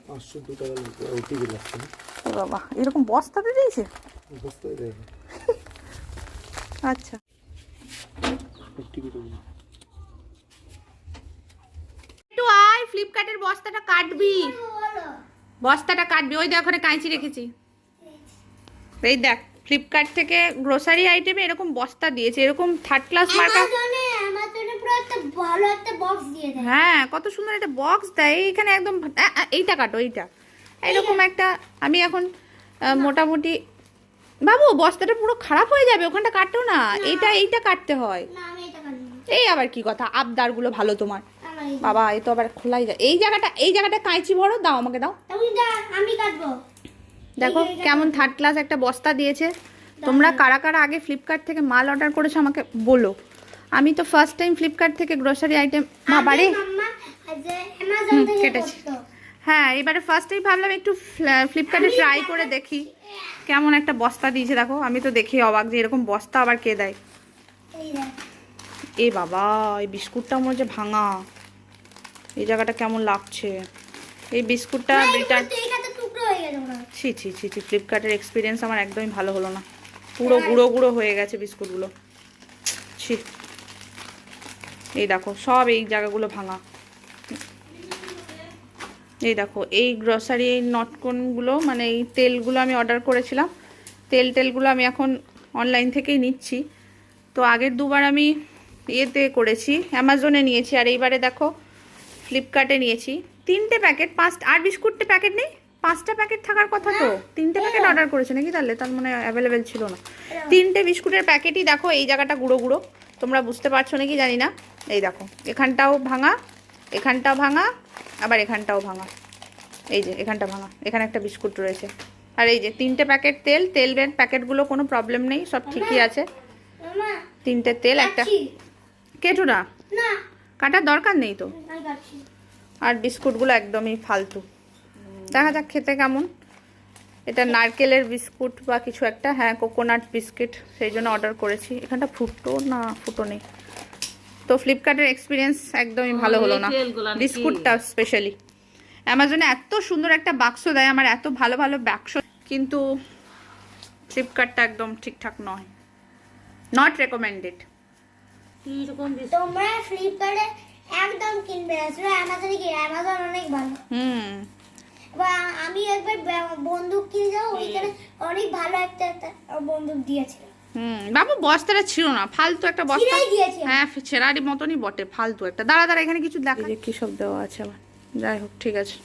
502 টাকা ওটিপি লাগছে না। ও বাবা, এরকম বস্তাতে দিয়েছে? বস্তায় দেয়। আচ্ছা, ওটিপি তো একটু আয়, ফ্লিপকার্টের বস্তাটা কাটবি। বস্তাটা কাটবি, ওই দেখ ওখানে কাঁচি রেখেছি। এই দেখ, ফ্লিপকার্ট থেকে গ্রোসারি আইটেমে এরকম বস্তা দিয়েছে, এরকম থার্ড ক্লাস মার্কা। আমাজনে পুরো একটা ভালো একটা বক্স দিয়ে দেয়। হ্যাঁ, কত সুন্দর একটা বক্স দেয়। এইখানে একদম এইটা কাটো, এইটা এরকম একটা। আমি এখন মোটামুটি বাবু, বস্তাটা পুরো খারাপ হয়ে যাবে, ওখানটা কাটো না, এইটা কাটতে হয়। না আমি এটা কাটবো। এই আবার কি কথা, আবদারগুলো ভালো তোমার। আমার এই- বাবা, এই তো আবার খোলাই যায়। এই জায়গাটা কাঁচি ভরো, দাও আমাকে দাও। তুমি যা, আমি কাটবো। দেখো কেমন থার্ড ক্লাস একটা বস্তা দিয়েছে। তোমরা কারা কারা আগে ফ্লিপকার্ট থেকে মাল অর্ডার করেছো আমাকে বলো। আমি তো ফার্স্ট টাইম ফ্লিপকার্ট থেকে গ্রোসারি আইটেম। বাবারে, মাম্মা যে অ্যামাজন থেকে কেটেছি। করতো। হ্যাঁ, এবারে ফার্স্টেই ভাবলাম একটু ফ্লিপকার্টে ট্রাই করে দেখি কেমন একটা বস্তা দিয়েছে। দেখো, আমি তো দেখে অবাক যে এরকম বস্তা আবার কে দেয়। এই দেখ। এ বাবা, এই বিস্কুটটা মনে হচ্ছে ভাঙা। এই জায়গাটা কেমন লাগছে। এই বিস্কুটটা রিটার্ন। এইটাতে টুকরো হয়ে গেছে মনে হয়। ছি ছি ছি ছি, ফ্লিপকার্টের এক্সপিরিয়েন্স আমার একদমই ভালো হলো না। পুরো গুঁড়ো গুঁড়ো হয়ে গেছে বিস্কুটগুলো। ছি, এই দেখো সব এই জায়গাগুলো ভাঙা। এই দেখো, এই গ্রসারি এই নটকনগুলো, মানে এই তেলগুলো আমি অর্ডার করেছিলাম। তেলগুলো আমি এখন অনলাইন থেকেই নিচ্ছি। তো আগের দুবার আমি ইয়েতে করেছি, অ্যামাজনে নিয়েছি, আর এইবারে দেখো ফ্লিপকার্টে নিয়েছি। 3টে প্যাকেট, 5 আর বিস্কুটে প্যাকেট নেই। 5টা প্যাকেট থাকার কথা তো। 3টে প্যাকেট অর্ডার করেছে নাকি, তার মানে অ্যাভেলেবেল ছিল না। 3টে বিস্কুটের প্যাকেটই দেখো এই জায়গাটা গুঁড়ো গুঁড়ো। তোমরা বুঝতে পারছো নাকি জানি না। এই দেখো, এখানটাও ভাঙা, এখানটাও ভাঙা, আবার এখানটাও ভাঙা। এই যে এখানটা ভাঙা, এখানে একটা বিস্কুট রয়েছে। আর এই যে 3টে প্যাকেট তেলের প্যাকেটগুলো কোনো প্রবলেম নেই, সব ঠিকই আছে। মামা 3টে তেল, একটা কাটছি। কেটো না, না কাটার দরকার নেই তো। আমি কাটছি। আর বিস্কুটগুলো একদমই ফালতু। দেখা যাক খেতে কেমন। এটা নারকেলের বিস্কুট বা কিছু একটা, হ্যাঁ কোকোনাট বিস্কিট, সেই জন্য অর্ডার করেছি। এখানটা ফুটো নেই তো। ফ্লিপকার্টের এক্সপিরিয়েন্স একদমই ভালো হলো না, বিস্কুটটা স্পেশালি। অ্যামাজনে এত সুন্দর একটা বাক্স দেয়, আমার এত ভালো ভালো বাক্স, কিন্তু ফ্লিপকার্টটা একদম ঠিকঠাক নয়। Not recommended. তোমরা ফ্লিপকার্টে একদম কিনবে না, শুধু অ্যামাজনে কি, অ্যামাজন অনেক ভালো। এবার আমি একবার বন্দুক কিনে যাবো, ওইখানে অনেক ভালো একটা বন্দুক দিয়েছিল। বাবু, বস্তাটা ছিল না, ফালতু একটা বস্তা। ছিঁড়েই দিয়েছে। হ্যাঁ, ছেঁড়ারই মতনই বটে, ফালতু একটা। দাঁড়া, এখানে কিছু দেখা, কি সব দেওয়া আছে আবার। যাই হোক, ঠিক আছে।